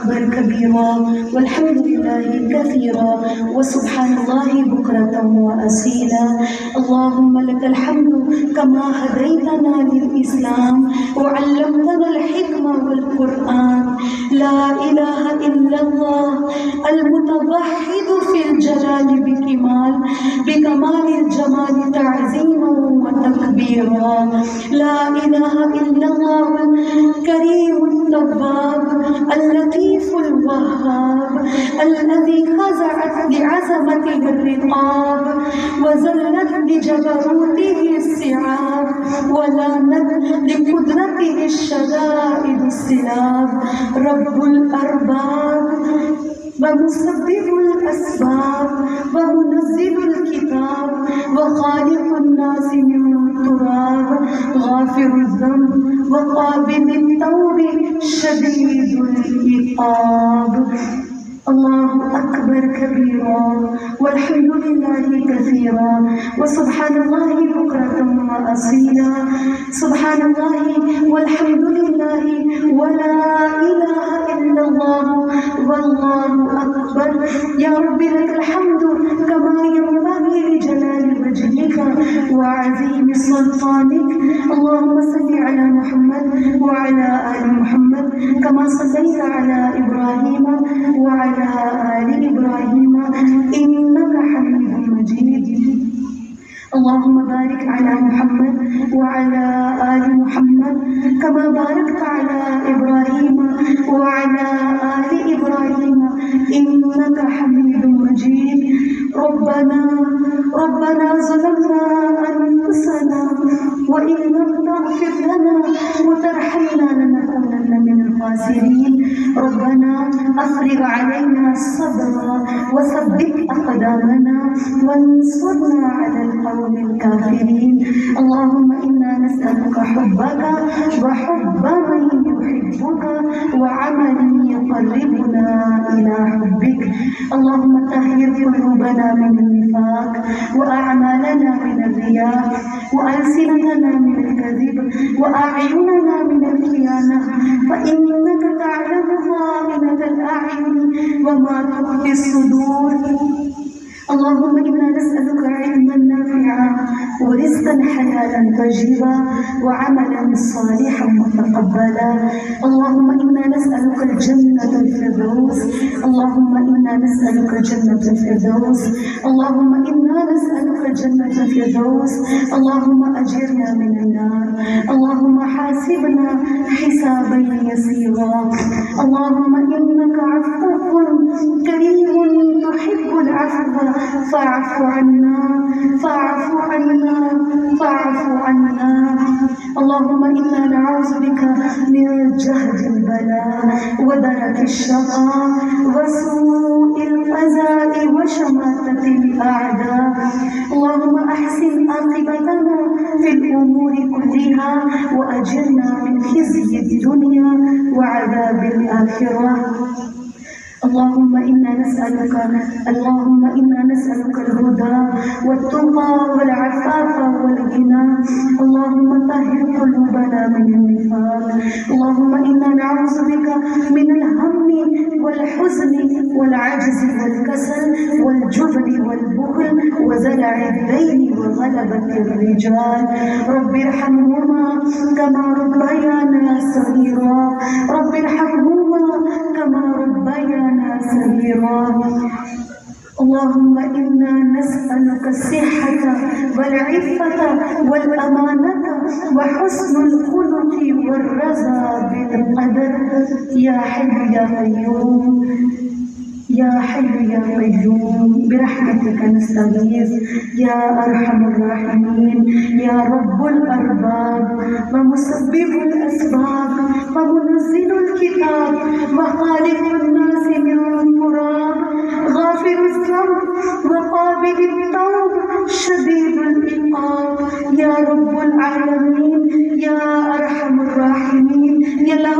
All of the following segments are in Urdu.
أكبر كبيرا والحمد لله كثيرا وسبحان الله بكرة وأصيلا. اللهم لك الحمد كما هديتنا للإسلام وعلمتنا الحكمة والقرآن. لا إله إلا الله المتوحد في الجلال بكمال الجمال تعظيما وتكبيرا. لا إله إلا الله الكريم التواب اللطيف الوهاب الذي خزعت لعظمته الرقاب وزلت لجبروته الصعاب ولانت لقدرته الشدائد السلاب. رب الأرباب ومسبب الأسباب ومنزل الكتاب وخالق الناس من التراب غافر الذنب وقابل التوب شديد العقاب. الله أكبر كبيرا والحمد لله كثيرا وسبحان الله بكرة وأصيلا. سبحان الله والحمد لله ولا إله إلا الله والله أكبر. يا رب لك الحمد كما ينبغي لجلال وجهك وعظيم سلطانك. اللهم صل على محمد وعلى آل محمد كما صليت على إبراهيم وعلى آل إبراهيم إنك حميد مجيد. اللهم بارك على محمد وعلى آل محمد كما باركت على إبراهيم وعلى آل إبراهيم إنك حميد مجيد. ربنا ظلمنا أنفسنا وإن لم تغفر لنا وترحمنا لنكونن من الخاسرين. ربنا أفرغ علينا صبرا وثبت أقدامنا وانصرنا على القوم الكافرين. اللهم إنا نسألك حبك وحب من يحبك وعمل يقربنا إلى حبك. اللهم طهر قلوبنا من النفاق وأعمالنا من الرياء وألسنتنا من الكذب وأعيننا من الخيانة فإنك تعلم خائنة الأعين وما تخفي الصدور. اللهم إنا نسألك علما نافعا ورزقا حلالا طيبا وعملا صالحا متقبلا. اللهم إنا نسألك الجنة الفردوس. اللهم إنا نسألك الجنة الفردوس. اللهم إنا نسألك الجنة الفردوس. اللهم أجرنا من النار. اللهم حاسبنا حسابا يسيرا. اللهم إنك عفو كريم تحب العفو فاعف عنا فاعف عنا فاعف عنا. اللهم إنا نعوذ بك من جهد البلاء ودرك الشقاء وسوء القضاء وشماتة الأعداء. اللهم أحسن عاقبتنا في الأمور كلها وأجرنا من خزي الدنيا وعذاب الآخرة. اللهم إنا نسألك الهدى والتقى والعفاف والغنى. اللهم طهر قلوبنا من النفاق. اللهم إنا نعوذ بك من الهم والحزن والعجز والكسل والجبن والبخل وزلع الدين وغلبة الرجال. رب ارحمهما كما ربيانا صغيرا. رب ارحمهما كما ربيانا صغيرا. اللهم إنا نسألك الصحة والعفة والأمانة وحسن الخلق والرضا بالقدر. يا حي يا قيوم يا حي يا قيوم برحمتك نستغيث يا أرحم الراحمين. يا رب الأرباب ومسبب الأسباب ومنزل الكتاب وخالق الناس من التراب غافر الذنب وقابل التوب شديد العقاب. يا رب العالمين يا أرحم الراحمين. يا الله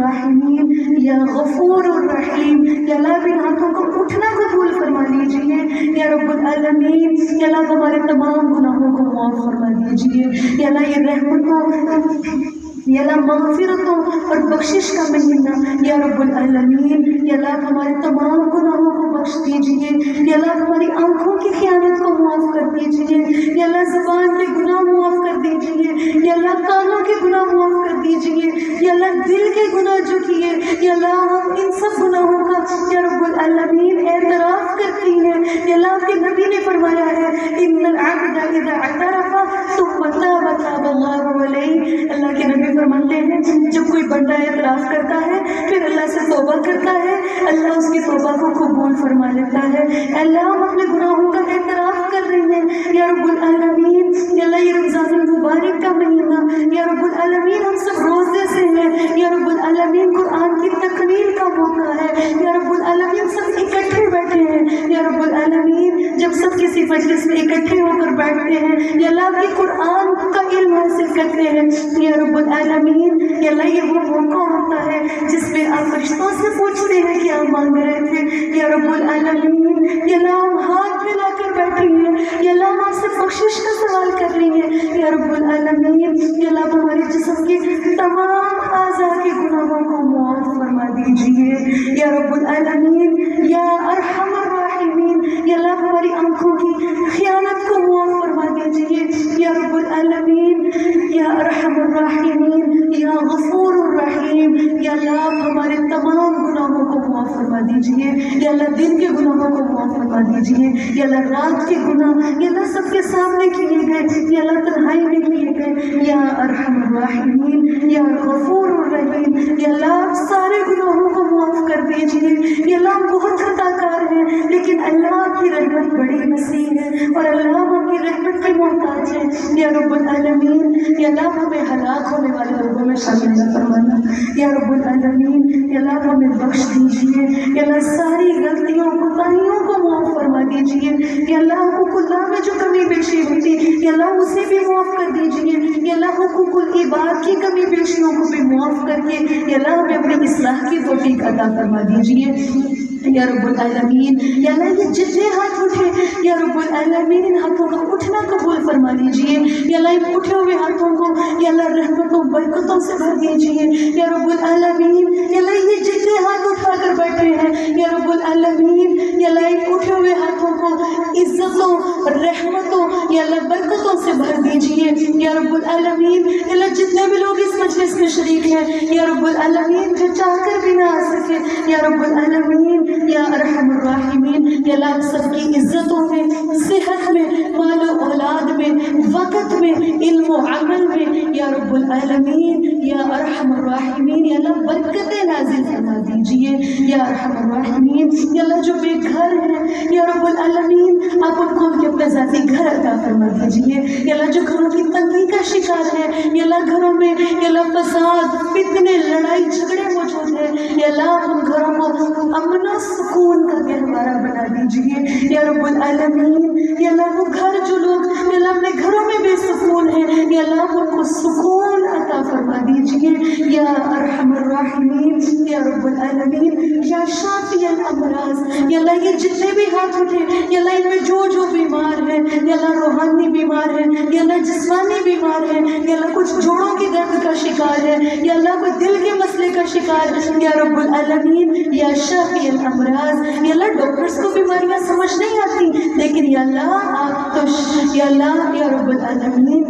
الراحمین یا غفور الرحیم، یا اللہ ان ہاتھوں کو اٹھنا قبول فرما لیجیے یا رب العالمین، یا اللہ ہمارے تمام گناہوں کو معاف فرما دیجیے یا اللہ، یہ رحمتوں یا اللہ مغفرتوں اور بخشش کا مہینہ یا رب العالمین، یا اللہ ہمارے تمام گناہوں کو بخش دیجیے یا اللہ، ہماری آنکھوں کی خیانت کو معاف کر دیجیے یا اللہ، زبان کے گناہ معاف کر دیجیے یا اللہ، کانوں کے گناہ معاف کر دیجیے یا اللہ، دل کے گناہ جو کیے یا اللہ، ہم ان سب گناہوں کا یا رب العالمین اعتراف کرتی ہیں یا اللہ، آپ کے نبی نے فرمایا ہے ان العبد اذا اعترف ثم تاب تاب اللہ علیہ، اللہ کے نبی فرماتے ہیں جب کوئی بندہ اعتراف کرتا ہے پھر اللہ سے توبہ کرتا ہے، اللہ اس کی توبہ کو قبول فرما لیتا ہے۔ اللہ ہم اپنے گناہوں کا اعتراف کر رہے ہیں یا رب العالمین، یا اللہ یہ رمضان المبارک کا مہینہ یا رب العالمین، ہم سب روزے سے ہیں یا رب العالمین، قرآن کی تکمیل کا موقع ہے یا رب العالمین، سب اکٹھے بیٹھے ہیں یا رب العالمین، جب سب کسی مجلس میں اکٹھے ہو کر بیٹھتے ہیں یا اللہ کے قرآن کا علم حاصل کرتے ہیں یا رب العالمین، یا اللہ یہ وہ موقع ہوتا ہے جس میں آپ فرشتوں سے پوچھتے ہیں کہ آپ مانگ رہے تھے یا رب العالمین، یا اللہ ہم ہاتھ ملا کر بیٹھے ہیں یا اللہ، ہم آپ سے بخشش کا سوال کر رہی ہیں یا رب العالمین، یا اللہ ہمارے جسم کے تمام اعضاء کے گناہوں کو معاف فرما دیجیے یا رب العالمین یا ارحم الراحمین، یا اللہ ہماری آنکھوں کی خیانت کو معاف فرما دیجیے یا رب العالمین یا ارحم الراحمین یا غفور الرحیم، یا اللہ ہمارے تمام گناہوں کو معاف فرما دیجیے یا اللہ، دن کے گناہوں کو معاف فرما دیجیے یا اللہ، رات کے گناہ یا اللہ سب کے سامنے کیے گئے یا اللہ تنہائی میں کیے گئے یا ارحم الراحمین یا غفور الرحیم، یا اللہ آپ سارے گناہوں کو معاف کر دیجیے یا اللہ، ہم بہت خطا کار ہیں لیکن اللہ کی رحمت بڑی وسیع ہے اور اللہ ہم کی رحمت کے محتاج ہیں یا رب العالمین، یا اللہ ہمیں ہلاک ہونے والے لوگوں میں شامل نہ فرمانا یا رب العالمین، یا اللہ ہمیں بخش دیجیے یا اللہ، ساری غلطیوں کوتاہیوں کو معاف فرما دیجیے یا اللہ، حقوق اللہ میں جو کمی بیشی ہوتی یا اللہ اسے بھی معاف کر دیجیے یا اللہ، حقوق العباد کی کمی بیشیوں کو بھی معاف کر کے یا اللہ ہمیں اپنی اصلاح کی توفیق عطا فرما دیجیے یا رب العالمین، یا اللہ یہ جتنے ہاتھ اٹھے یا رب العالمین، ان ہاتھوں کا اٹھنا قبول فرما لیجیے یا اللہ، ان اٹھے ہوئے ہاتھوں کو یا اللہ رحمتوں برکتوں سے بھر دیجیے یا رب العالمین، یا اللہ یہ جتنے ہاتھ اٹھا کر بیٹھے ہیں یا رب العالمین، یا اللہ ان اٹھے ہوئے ہاتھوں کو عزتوں رحمتوں یا اللہ برکتوں سے بھر دیجیے یا رب العالمین، یا اللہ جتنے بھی لوگ اس مجلس میں شریک ہیں یا رب العالمین، جو چاہ کر بھی نہ آ سکے یا رب العالمین یا ارحم الراحمین، یا اللہ سب کی عزتوں میں، صحت میں، مال و اولاد میں، وقت میں، علم و عمل میں یا رب العالمین یا ارحم الراحمین، یا اللہ برکتیں نازل فرما دیجیے یا ارحم الراحمین، یا اللہ جو بے گھر ہیں یا رب العالمین، آپ ان کو ان کے اپنے ذاتی گھر عطا فرما دیجیے یا اللہ، جو گھروں کی تنگی کا شکار ہے یا اللہ، گھروں میں یا اللہ فساد، فتنے، لڑائی جھگڑے موجود ہیں یا اللہ، ان گھروں کو امن و سکون کا گہوارہ بنا دیجیے یا رب العالمین، یا اللہ وہ گھر جو لوگ یا اللہ اپنے گھروں میں بے سکون ہیں یا اللہ ان کو سکون عطا فرما دیجیے یا ارحم الراحمین یا رب العالمین یا شافی الامراض، یا اللہ یہ جتنے بھی ہاتھ اٹھے یا اللہ ان میں جو بیمار ہیں یا اللہ، روحانی بیمار ہیں یا اللہ، جسمانی بیمار ہیں یا اللہ، کچھ جوڑوں کی درد کا شکار ہے یا اللہ، کوئی دل کے مسئلے کا شکار یا رب العالمین یا شافی الامراض، یا اللہ ڈاکٹرز کو بیماریاں سمجھ نہیں آتی لیکن یا اللہ آپ تو یا اللہ یا رب العالمین،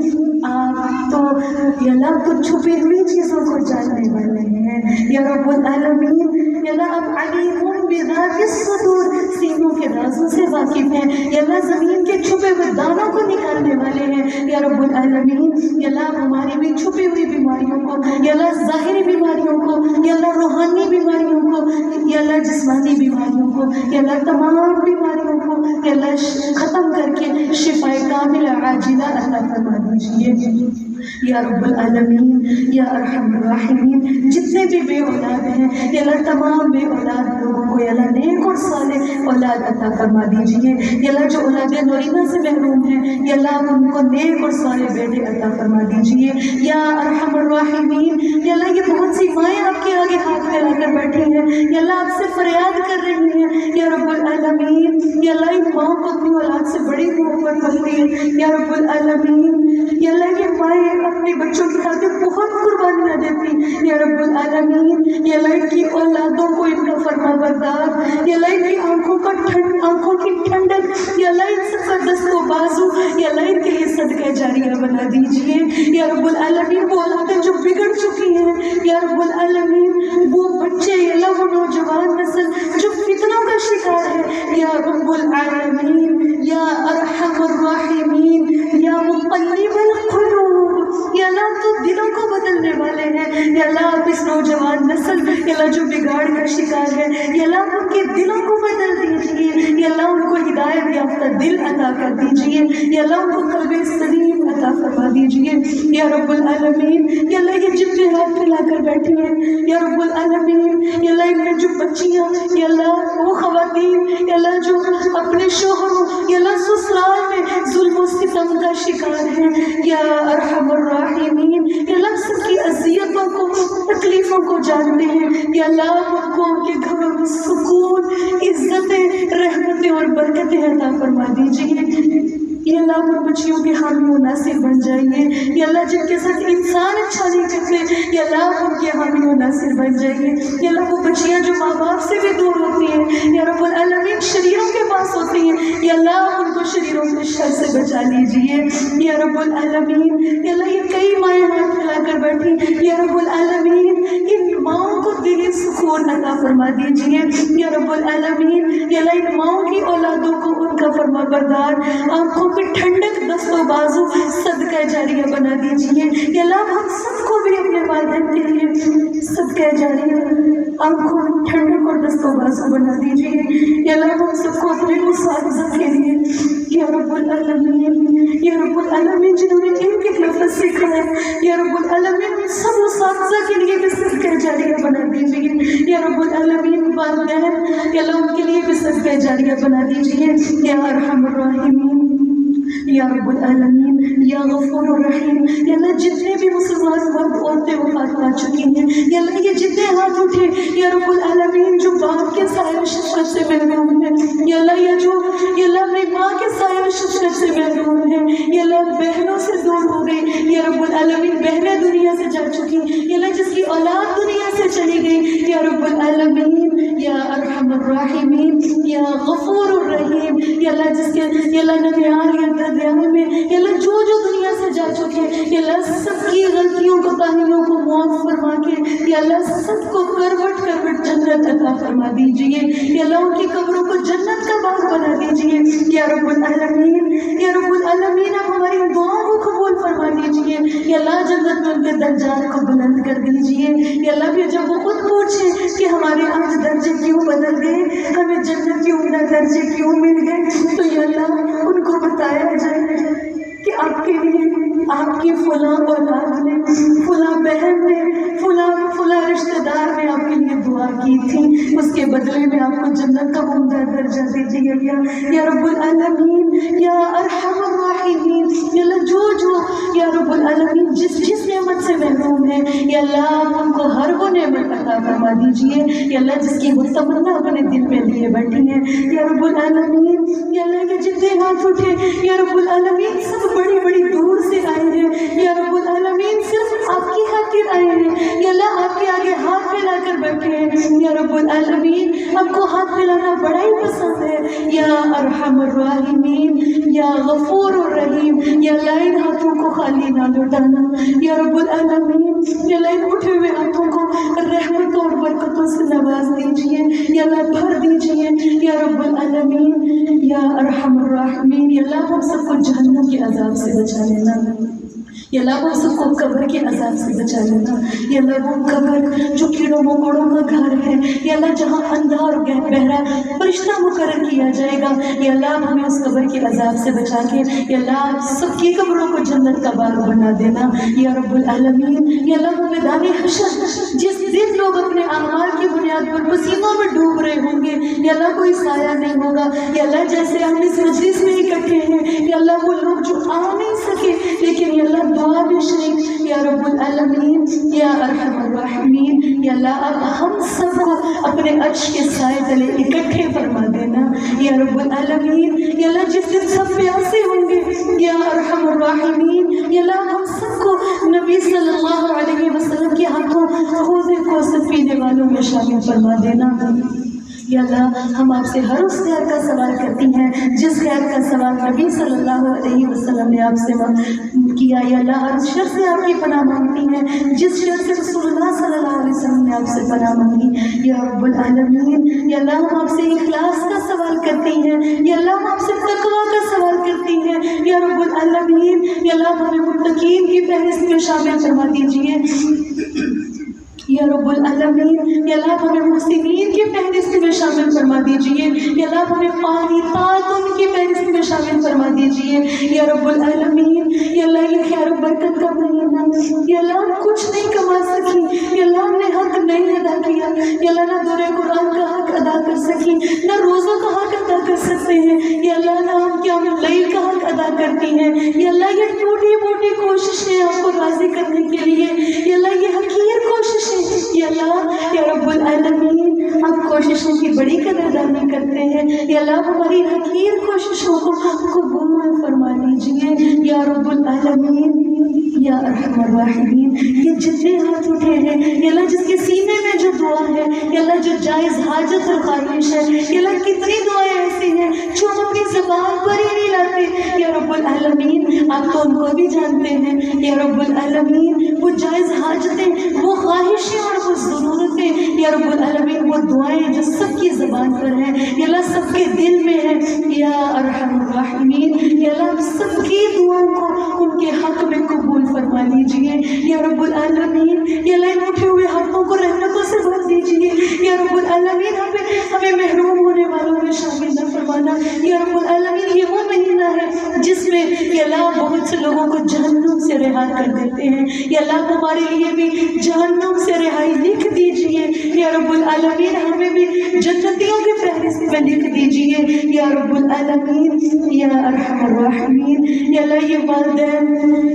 آپ تو یا اللہ تو چھپی ہوئی چیزوں کو جاننے والے ہیں یا رب العالمین، یا اللہ آپ علیم بذات الصدور، سینوں کے رازوں سے واقف ہیں یا اللہ، زمین کے چھپے ہوئے دانوں کو نکالنے والے ہیں یا رب العالمین، یا اللہ ہماری بھی چھپی ہوئی بیماریوں کو یا اللہ، ظاہری بیماریوں کو یا اللہ، روحانی بیماریوں کو یا اللہ، جسمانی بیماریوں کو یا اللہ، تمام بیماریوں کو یا اللہ ختم کر کے شفا کاملہ عاجلہ عطا فرما دیجیے یا رب العالمین یا ارحم الراحمین، جتنے بھی بے اولاد ہیں یا اللہ، تمام بے اولاد لوگوں کو یا اللہ نیک اور صالح اولاد عطا فرما دیجیے یا اللہ، جو اولاد نورینہ سے محروم ہیں یا اللہ ان کو نیک اور صالح بیٹے عطا فرما دیجیے یا ارحم الراحمین، یا اللہ یہ بہت سی مائیں آپ کے آگے ہاتھ پھیلا کر بیٹھی ہیں یا اللہ آپ سے فریاد کر رہی ہیں یا رب العالمین، یا اللہ ان ماں کو اپنی اولاد سے بڑی محبت ملتی ہے یا رب العالمین، یا اللہ یہ مائیں اپنے بچوں کی خاطر بہت قربانیاں دیتی یا رب العالمین، یا اللہ ان کی اولادوں کو ان کا فرما بردار، یا اللہ ان کی آنکھوں کی ٹھنڈک، یا اللہ ان سب کا دست و بازو، یا اللہ ان کے لیے صدقہ جاریہ بنا دیجیے یا رب العالمین۔ وہ اولادیں جو بگڑ چکی ہیں یا رب العالمین، وہ بچے یا اللہ وہ نوجوان نسل جو فتنوں کا شکار ہے یا رب العالمین، یا ارحم الراحمین، یا مقلب القلوب، یا اللہ تو دلوں کو بدلنے والے ہیں یا اللہ آپ اس نوجوان نسل یا اللہ جو بگاڑ کا شکار ہے یا اللہ ان کے دلوں کو بدل دیجیے یا اللہ ان کو ہدایت یافتہ دل عطا کر دیجیے یا اللہ ان کو قلب سلیم عطا فرما دیجیے یا رب العالمین۔ یا اللہ یہ جتنے ہاتھ پھیلا کر بیٹھی ہیں یا رب العالمین، یا اللہ ان میں جو بچیاں یا اللہ وہ خواتین یا اللہ جو اپنے شوہروں یا اللہ سسرال میں ظلم و ستم کا شکار ہیں یا ارحم الراحمین، یا اللہ سب کی اذیتوں کو تکلیفوں کو جانتے ہیں یا اللہ ان کو ان کے گھروں میں سکون، عزتیں، رحمتیں اور برکتیں عطا فرما دیجیے یا اللہ ان بچیوں کے حامی و ناصر بن جائیے یا اللہ جن کے ساتھ انسان اچھا نہیں کرتے یا اللہ ان کے حامی و ناصر بن جائیے یا اللہ وہ بچیاں جو ماں باپ سے بھی دور ہوتی ہیں یا رب العالمین شریروں کے پاس ہوتی ہیں یا اللہ ان کو شریروں کے شر سے بچا لیجیے یا رب العالمین۔ یا اللہ یہ کئی مائیں ہاتھ پھیلا کر بیٹھی یا رب العالمین، ان ماؤں کو دلی سکون عطا فرما دیجیے یا رب العالمین۔ یا اللہ ان ماؤں کی اولادوں کو ان کا فرما بردار، آنکھوں پہ ٹھنڈک، دست و بازو، صدقہ جاریہ بنا دیجیے یا اللہ ہم سب کو بھی اپنے والدین کے لیے صدقہ جاریہ، آنکھوں میں ٹھنڈک اور دست و بازو بنا دیجیے یا اللہ ہم سب کو اپنے اساتذہ کے لیے یا رب العالمین، یا رب العالمین جنہوں نے ان کے لفظ سیکھا ہے یا رب العالمین سب اساتذہ کے لیے بھی صدقہ جاریہ بنا دیجیے یا رب العالمین۔ والدین یا اللہ ان کے لیے بھی صدقہ جاریہ بنا دیجیے یا ارحم الراحمین یا رب العالمین، یا غفور الرحیم۔ یا اللہ جتنے بھی مسلمان مرد عورتیں وفات پا چکی ہیں یا اللہ یہ جتنے ہاتھ اٹھے یا رب العالمین جو باپ کے سائے و شفقت سے محروم ہیں یا اللہ یا اللہ اپنی ماں کے سائے و شفقت سے محروم ہیں یا اللہ بہنوں سے دور ہو گئی یا رب العالمین، بہنیں دنیا سے جا چکی یا اللہ جس کی اولاد دنیا سے چلی گئی یا رب العالمین، یا ارحم الراحمین، یا غفور الرحیم۔ یا اللہ جس کے یا اللہ ننیال یا دردیال میں یا اللہ جو دنیا سے جا چکے یا اللہ سب کی غلطیوں کو تاہیوں کو معاف فرما کے یا اللہ سب کو کروٹ جنت عطا فرما دیجیے یا اللہ ان کی قبروں کو جنت کا باغ بنا دیجیے یا رب العالمین۔ یا رب العالمین آپ ہماری دعاؤں کو قبول فرما دیجیے یا اللہ جنت میں ان کے درجات کو بلند کر دیجیے یا اللہ پھر جب وہ خود پوچھیں کہ ہمارے آج درجے کیوں بدل گئے، ہمیں جنت کے عمدہ درجے کیوں مل گئے، تو یا اللہ ان کو بتایا جائے کہ آپ کے لیے آپ کی فلاں اولاد نے، فلاں بہن نے، فلاں رشتہ دار نے آپ کے لیے دعا کی تھی، اس کے بدلے میں آپ کو جنت کا عمدہ درجہ دے دیا گیا یا رب العالمین، یا ارحم الراحمین۔ یا اللہ جو یا رب العالمین جس نعمت سے محروم ہے یا اللہ ہم کو ہر وہ نعمت عطا فرما دیجیے یا اللہ جس کی وہ تمنا اپنے دل میں لیے بیٹھی ہے یا رب العالمین۔ یا اللہ کے جتنے ہاتھ اٹھے یا رب العالمین سب بڑی دور سے آئے ہیں یا رب العالمین، صرف آپ کی خاطر آئے ہیں یا اللہ آپ کے آگے ہاتھ پھیلا کر بیٹھے ہیں یا رب العالمین، آپ کو ہاتھ پھیلانا بڑا ہی پسند ہے یا ارحم الراحمین، یا غفور الرحیم۔ یا اللہ ان ہاتھوں کو خالی نہ لوٹانا یا رب العالمین، یا اللہ ان اٹھے ہوئے ہاتھوں کو رحمتوں اور برکتوں سے نواز دیجیے یا اللہ بھر دیجیے یا رب العالمین، یا ارحم الراحمین۔ یا اللہ ہم سب کو جہنم کے عذاب سے بچا لینا یا اللہ ہم سب کو قبر کے عذاب سے بچا لینا یا اللہ وہ قبر جو کیڑوں مکوڑوں کا گھر ہے یا اللہ جہاں اندھا اور بہرا فرشتہ مقرر کیا جائے گا یا اللہ ہمیں اس قبر کے عذاب سے بچا کے یا اللہ سب کی قبروں کو جنت کا باغ بنا دینا یا رب العالمین۔ یا اللہ وہ میدان حشر جس دن لوگ اپنے اعمال کی بنیاد پر پسینوں میں ڈوب رہے ہوں گے یا اللہ کوئی سایہ نہیں ہوگا یا اللہ جیسے ہم اس مجلس میں اکٹھے ہیں یا اللہ وہ لوگ جو آ نہیں سکے لیکن یا اللہ دعا میں شریک یا رب العالمین، یا ارحم الراحمین۔ یا اللہ آپ اپنے عرش کے سائے تلے اکٹھے فرما دینا یا رب العالمین۔ یا اللہ جس دن سب پیاسے ہوں گے یا ارحم الراحمین، یا اللہ ہم سب کو نبی صلی اللہ علیہ وسلم کے ہاتھوں حوض کوثر پینے والوں میں شامل فرما دینا۔ یا اللہ ہم آپ سے ہر اس خیر کا سوال کرتی ہیں جس خیر کا سوال نبی صلی اللہ علیہ وسلم نے آپ سے کیا۔ یا اللہ ہر شر سے آپ کی پناہ مانگتی ہیں جس شر سے رسول اللہ صلی اللہ علیہ وسلم نے آپ سے پناہ مانگی یا رب العالمین۔ یا اللہ ہم آپ سے اخلاص کا سوال کرتی ہیں، یا اللہ ہم آپ سے تقویٰ کا سوال کرتی ہیں یا رب العالمین۔ یا اللہ ہمیں متقین کی فہرست میں شامل فرما دیجیے یا رب العالمین۔ یا اللہ ہمیں محسنین کی فہرست میں شامل فرما دیجیے، یا اللہ ہمیں قانتات کی فہرست میں شامل فرما دیجیے یا رب العالمین۔ یا اللہ یہ خیر و برکت کا مہینہ، یا اللہ ہم کچھ نہیں کما سکی، یا اللہ ہم نے حق نہیں ادا کیا، یا اللہ نہ دورے قرآن کا حق ادا کر سکی، نہ روزوں کا حق ادا کر سکتے ہیں، یا اللہ نہ ہم قیام اللیل کا حق ادا کرتی ہیں۔ یا اللہ یہ ٹوٹی موٹی کوششیں آپ کو راضی کرنے کے لیے، یا اللہ یہ حقیر کوششیں، یا اللہ یا رب العالمین آپ کوششوں کی بڑی قدردانی کرتے ہیں، یا اللہ ہماری حقیر کوششوں کو قبول فرما لیجیے یا رب العالمین یا ارحم الراحمین۔ یہ جتنے ہاتھ اٹھے ہیں یا اللہ جس کے سینے میں جو دعا ہے، یا اللہ جو جائز حاجت اور خواہش ہے، یا اللہ کتنی دعائیں ایسی ہیں جو ہم اپنی زبان پر ہی نہیں لاتے، یا رب العالمین آپ تو ان کو بھی جانتے ہیں یا رب العالمین۔ وہ جائز حاجتیں، وہ خواہشیں اور وہ ضرورتیں یا رب العالمین، وہ دعائیں جو سب کی زبان پر ہیں یا اللہ سب کے دل میں ہے یا ارحم الراحمین۔ یا اللہ آپ سب کی دعاؤں کو ان کے حق میں قبول فرما لیجیے یا رب العالمین۔ یا اللہ ان اٹھے ہوئے ہاتھوں کو رحمتوں سے بھر دیجیے یا رب العالمین۔ ہمیں محروم ہونے والوں میں شامل نہ فرمانا یا رب العالمین۔ یہ وہ مہینہ ہے جس میں یا اللہ بہت سے لوگوں کو جہنم سے رہا کر دیتے ہیں، یا اللہ ہمارے لیے بھی جہنم سے رہائی لکھ دیجیے یا رب العالمین۔ ہمیں بھی جنتیوں کے فہرست میں لکھ دیجیے یا رب العالمین یا ارحم الراحمین۔ یا اللہ یہ والدین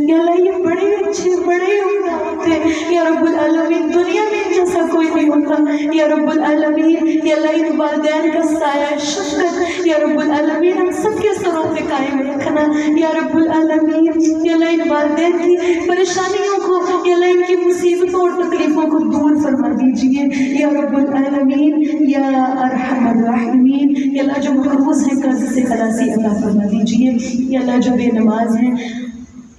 یا اللہ یہ بڑے اچھے بڑے عمدہ ہوتے ہیں یا رب العالمین، دنیا میں جیسا کوئی نہیں ہوتا یا رب العالمین۔ یا اللہ ان والدین کا سایہ شفقت یا رب العالمین ہم سب کے سروں پہ قائم رکھنا یا رب العالمین۔ یا اللہ ان والدین کی پریشانیوں کو یا اللہ ان کی مصیبتوں اور تکلیفوں کو دور فرما دیجیے یا رب العالمین یا ارحم الراحمین۔ یا اللہ جو مقروض ہیں قرض سے خلاصی عطا فرما دیجیے، یا اللہ جو بے نماز ہیں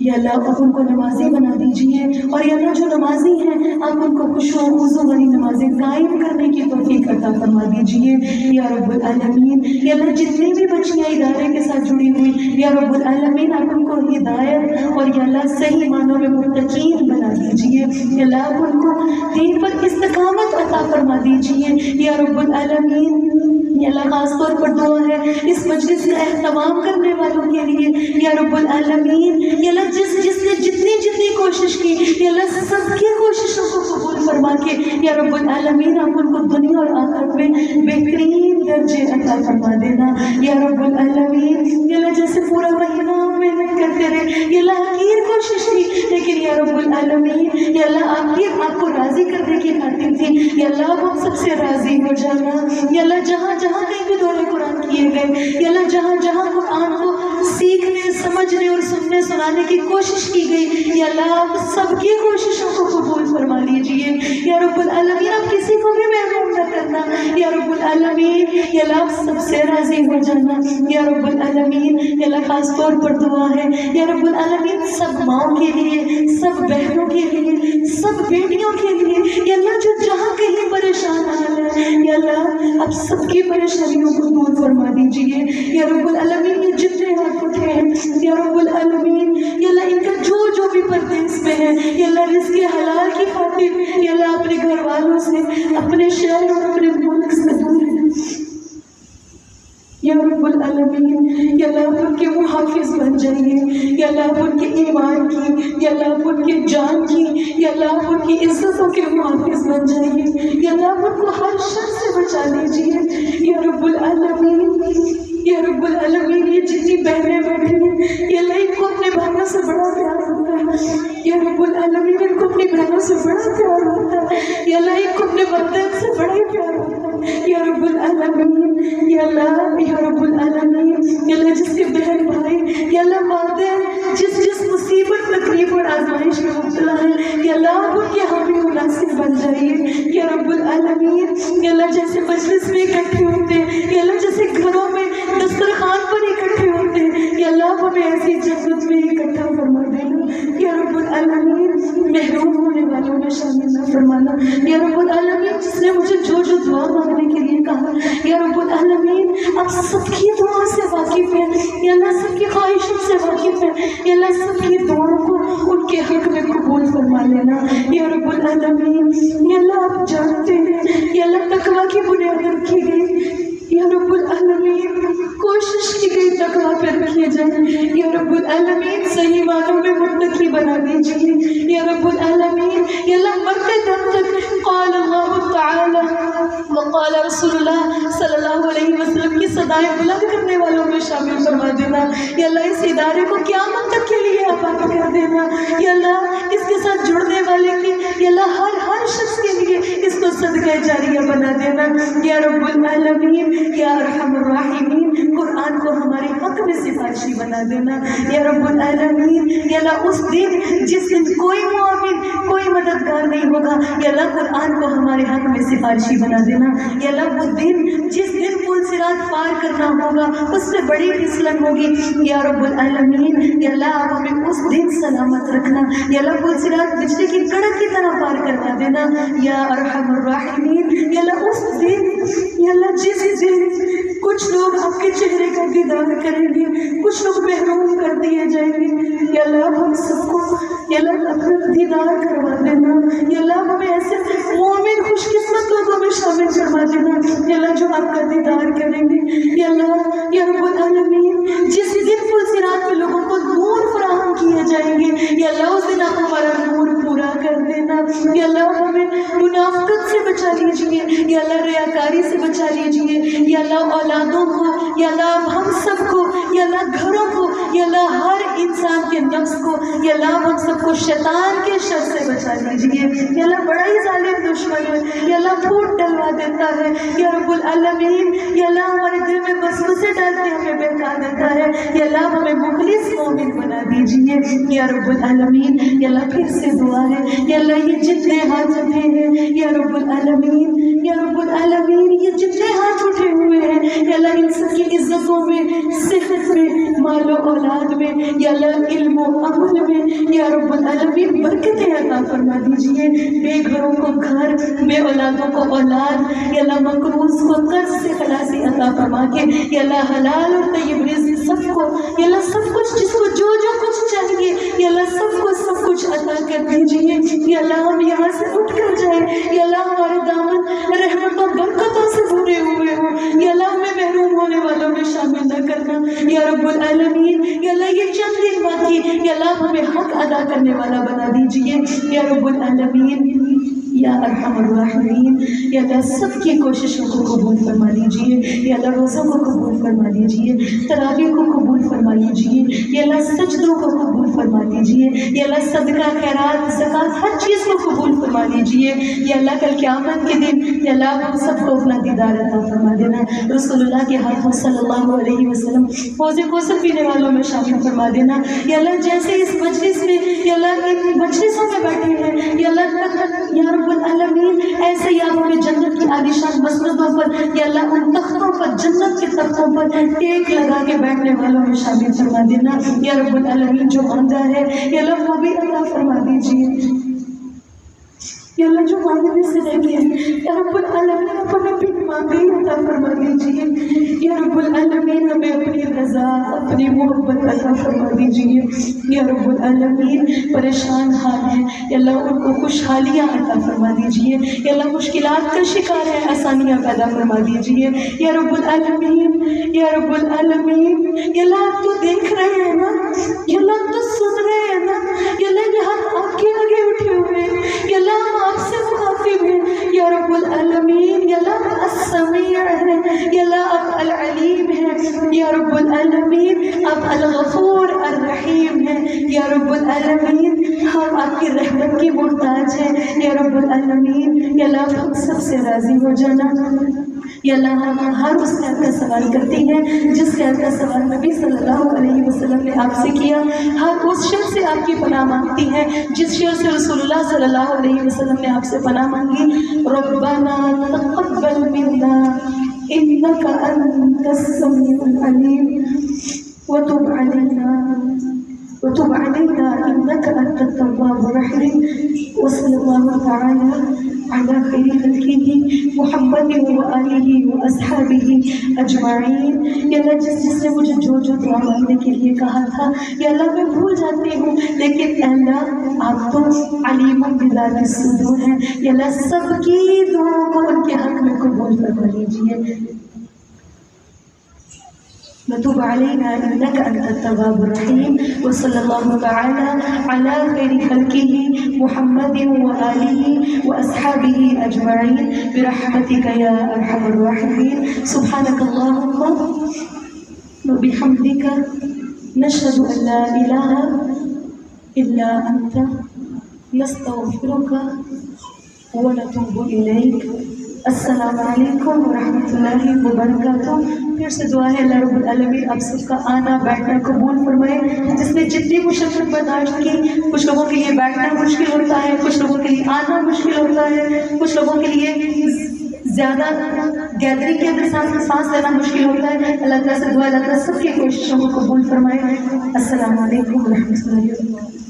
یا اللہ آپ ان کو نمازی بنا دیجیے، اور یا اللہ جو نمازی ہیں آپ ان کو خشوع و خضوع والی نمازیں قائم کرنے کی توفیق عطا فرما دیجیے یا رب العالمین۔ یا اللہ جتنی بھی بچیاں ادارے کے ساتھ جڑی ہوئی یا رب العالمین آپ ان کو ہدایت اور یا اللہ صحیح معنوں میں متقین بنا دیجیے، یا اللہ آپ ان کو دین پر استقامت عطا فرما دیجیے یا رب العالمین۔ یا اللہ خاص طور پر دعا ہے اس مجلس کا اہتمام کرنے والوں کے لیے یا رب العالمین۔ یا اللہ جس نے جتنی کوشش کی یا اللہ سب کی کوششوں کو قبول فرما کے یا رب العالمین آپ ان کو دنیا اور آخرت میں بہترین درجے عطا فرما دینا یا رب العالمین۔ یا اللہ جیسے پورا مہینہ محنت کرتے رہے یا اللہ حقیر کوشش کی، لیکن یا رب العالمین یا اللہ آپ کو راضی کرنے کی خاطر تھی، یا اللہ اب ہم سب سے راضی ہو جانا۔ یا اللہ جہاں کہیں بھی دورے قرآن کیے گئے یا اللہ جہاں قرآن کو سیکھنے سمجھنے اور سننے سنانے کی کوشش کی گئی یا اللہ آپ سب کی کوششوں کو قبول فرما لیجیے یا رب العالمین۔ آپ کسی کو بھی محروم نہ کرنا یا رب العالمین۔ یا اللہ آپ سب سے راضی ہو جانا یا رب العالمین۔ یا اللہ خاص طور پر دعا ہے یا رب العالمین سب ماؤں کے لیے، سب بہنوں کے لیے، سب بیٹیوں کے لیے یا اللہ جو جہاں کہیں پریشان حال ہے یا اللہ آپ سب کی پریشانیوں کو دور فرما دیجیے یا رب العالمین۔ یہ جتنے ہاتھ اٹھے ہیں یا رب العالمین یا اللہ ان کا جو بھی پردیس میں ہے یا اللہ رزق حلال کی خاطر یا اللہ اپنے گھر والوں سے، اپنے شہر اور اپنے ملک سے دور ہے یا رب العالمین۔ یا اللہ ان کے محافظ بن جائیے یا اللہ ان کے ایمان کی یا اللہ ان کے جان کی یا اللہ ان کی عزتوں کے محافظ بن جائیے یا اللہ ان کو ہر شر سے بچا لیجیے یا رب العالمین یا رب العالمین۔ یہ جتنی بہنیں بیٹھی ہیں یا اللہ ان کو اپنے بہنوں سے بڑا پیار ہوتا ہے یا رب العالمین، ان کو اپنی بہنوں سے بڑا پیار ہوتا ہے یا اللہ ایک اپنے والدین سے بڑا ہی پیار ہوتا ہے یا رب العالمین، یا اللہ یا رب العالمین، یا اللہ جس کے بہن بھائی یا اللہ والدین جس مصیبت تکلیف اور آزمائش میں مبتلا ہے یا اللہ آپ ان کے حامی و ناصر بن جائیے یا رب العالمین۔ یا اللہ جیسے مجلس میں اکٹھے ہوتے ہیں یا اللہ جیسے گھروں میں دسترخوان پر اکٹھے ہوتے ہیں یا اللہ آپ ہمیں ایسی جنت میں اکٹھا فرما دینا یا رب العالمین۔ محروم ہونے والوں میں شامل نہ فرمانا یا رب العالمین۔ جس نے مجھے جو دعا مانگنے کے لیے کہا یا رب العالمین، آپ سب کی دعا سے واقف ہیں یا اللہ، سب کی خواہشوں سے واقف ہیں یا اللہ، سب کی دعاؤں کو ان کے حق میں قبول فرما لینا یا رب العالمین۔ یا اللہ آپ جانتے ہیں یا اللہ تقویٰ کی بنیاد رکھی گئی یا رب العالمین، کوشش کی گئی تقویٰ پہ رکھیے جائیں یا رب العالمین، صحیح معنوں میں متقی بنا دیجیے یا رب العالمین۔ یا اللہ مرتے دم تک قال اللہ تعالی وقال رسول اللہ صلی اللہ علیہ وسلم کی صدائیں بلند کرنے والوں میں شامل فرما دینا یا اللہ۔ اس ادارے کو قیامت تک کے لیے آباد کر دینا یا اللہ، اس کے ساتھ جڑنے والے کے یا اللہ ہر شخص کے لیے اس کو صدقہ جاریہ بنا دینا یا رب العالمین یا ارحم الراحمین۔ قرآن کو ہمارے حق میں سفارشی بنا دینا یا رب العالمین۔ یا اللہ اس دن جس دن کوئی معاون کوئی مددگار نہیں ہوگا یا اللہ، قرآن کو ہمارے حق میں سفارشی بنا دینا یا اللہ۔ وہ دن جس دن پل صراط پار کرنا ہوگا اس سے بڑی پھسلن ہوگی یا رب العالمین۔ یا اللہ آپ ہمیں اس دن سلامت رکھنا یا اللہ، پل صراط بجلی کی کڑک کی طرح پار کروا دینا یا ارحم الراحمین۔ یا اللہ اس دن یا اللہ جس دن کچھ لوگ آپ کے چہرے کا دیدار کریں گے، کچھ لوگ محروم کر دیے جائیں گے یا اللہ، ہم سب کو یا اللہ اپنا دیدار کروا دینا یا اللہ، ہمیں ایسے مومن خوش قسمت لوگوں میں شامل کروا دینا یا اللہ جو آپ کا دیدار کریں گے یا اللہ یا رب العالمین۔ جس دن پل صراط میں لوگوں کو نور فراہم کیے جائیں گے یا اللہ، اس دن آپ ہمارا نور پورا کر دینا یا اللہ، ہمیں منافقت سے بچا لیجیے یا اللہ، ریاکاری سے بچا لیجیے یا اللہ، اولادوں کو یا اللہ، ہم سب کو یا اللہ، گھروں کو یا اللہ، ہر انسان کے نفس کو یا اللہ، ہم سب کو شیطان کے شر سے بچا لیجیے یا اللہ۔ بڑا ہی ظالم دشمن ہے یا اللہ، پھوٹ ڈلوا دیتا ہے یا رب العالمین یا اللہ، ہمارے دل میں وسوسے ڈال کے ہمیں بہکا دیتا ہے یا اللہ، ہمیں مخلص مومن بنا دیجیے یا رب العالمین۔ یا اللہ پھر سے دعا ہے یا اللہ، یہ جتنے ہاتھ اٹھے ہیں یا رب العالمین یا رب العالمین، یہ جتنے ہاتھ اٹھے ہوئے ہیں یا اللہ، ان سب کی عزتوں میں، صحت میں، مال و اولاد میں یا اللہ، علم و عمل میں یا رب العالمین برکتیں عطا فرما دیجیے۔ بے گھروں کو گھر، بے اولادوں کو اولاد یا اللہ، مقروض کو قرض سے خلاصی عطا فرما کے یا اللہ، حلال اور طیب رزق سب کو یا اللہ، سب کچھ جس کو جو کچھ چاہیے یا اللہ، سب کو سب کچھ عطا کر دیجیے یا اللہ۔ ہم یہاں سے اٹھ کر جائیں یا اللہ، ہمارے دامن رحمتوں برکتوں سے بھرے ہوئے ہوں یا اللہ، ہمیں محروم ہونے والوں میں شامل نہ کرنا یا رب العالمین۔ یا اللہ یہ چند دن باقی یا اللہ، ہمیں حق ادا کرنے والا بنا دیجیے یا رب العالمین یا ارحم الراحمین۔ یا اللہ سب کی کوششوں کو قبول فرما لیجیے یا اللہ، روزوں کو قبول فرما لیجیے، تراویح کو قبول فرما لیجیے یا اللہ، سجدوں کو قبول فرما لیجیے یا اللہ، صدقہ خیرات زکوٰۃ ہر چیز کو قبول فرما لیجیے یا اللہ۔ کل قیامت کے دن یا اللہ، ہم سب کو اپنا دیدار عطا فرما دینا، رسول اللہ کے ہاتھوں صلی اللہ علیہ وسلم حوض کوثر پینے والوں میں شامل فرما دینا یا اللہ۔ جیسے اس مجلس میں یا اللہ، ان مجلسوں میں بیٹھے ہیں یا اللہ یا رب العالمین، ایسے ہی آپ ہمیں جنت کی عالیشان مسندوں پر یا اللہ، ان تختوں پر، جنت کے تختوں پر ٹیک لگا کے بیٹھنے والوں میں شامل فرما دینا یا رب العالمین۔ جو مانگا ہے یا اللہ، وہ بھی عطا فرما دیجیے یا اللہ، جو مانگنے سے رہ گیا یا رب العالمین، آپ ہمیں بھی مانگے عطا فرما دیجیے یا رب العالمین۔ ہمیں اپنی رضا، اپنی محبت عطا فرما دیجیے یا رب العالمین۔ پریشان حال ہیں یا اللہ، ان کو خوشحالیاں عطا فرما دیجیے یا اللہ، مشکلات کا شکار ہے، آسانیاں پیدا فرما دیجیے یا رب العالمین یا رب العالمین۔ یا اللہ آپ تو دیکھ رہے ہیں نا یا اللہ، آپ تو سن رہے ہیں نا یا اللہ، یہ ہاتھ آپ کے آگے اٹھے ہوئے ہیں یا اللہ، ہم آپ سے مخاطب ہیں یا رب العالمین۔ یا اللہ السمیع ہے، یا اللہ آپ العلیم ہے، یا رب العالمین آپ الغفور الرحیم ہے، یا رب العالمین ہم آپ کی رحمت کی محتاج ہیں، یا رب العالمین یا اللہ ہم سب سے راضی ہو جانا، یا اللہ ہم ہر اس خیر کا سوال کرتی ہیں جس خیر کا سوال نبی صلی اللہ علیہ وسلم نے آپ سے کیا، ہر اس شر سے آپ کی پناہ مانگتی ہیں جس شر سے رسول اللہ صلی اللہ علیہ وسلم نے آپ سے پناہ مانگی۔ ربنا تقبل منا انک انت السمیع العلیم وتب علینا انک انت التواب الرحیم، وصلی اللہ تعالی على خير خلقه محمد وآلہ واصحابہ اجمعین۔ یا اللہ جس نے مجھے جو دعا مانگنے کے لیے کہا تھا یا اللہ میں بھول جاتی ہوں، لیکن اے اللہ آپ تو علیم بذات الصدور ہیں، یا اللہ سب کی دعاؤں کو ان کے حق میں قبول فرما لیجیے۔ وتب علينا إنك أنت التواب الرحيم، وصلى الله تعالى على خير خلقه محمد وآله وأصحابه أجمعين برحمتك يا أرحم الراحمين۔ سبحانك اللهم وبحمدك نشهد أن لا إله إلا أنت نستغفرك ونتوب إليك۔ السلام علیکم ورحمۃ اللہ وبرکاتہ۔ پھر سے دعا ہے اللہ رب العالمین آپ سب کا آنا بیٹھنا قبول فرمائے۔ جس نے جتنی مشقت برداشت کی، کچھ لوگوں کے لیے بیٹھنا مشکل ہوتا ہے، کچھ لوگوں کے لیے آنا مشکل ہوتا ہے، کچھ لوگوں کے لیے زیادہ گیدرنگ کے اندر سانس لینا مشکل ہوتا ہے۔ اللہ تعالیٰ سے دعا، اللہ تعالیٰ سب کی کوششوں کو قبول فرمائے۔ السلام علیکم ورحمۃ اللہ وبرکاتہ۔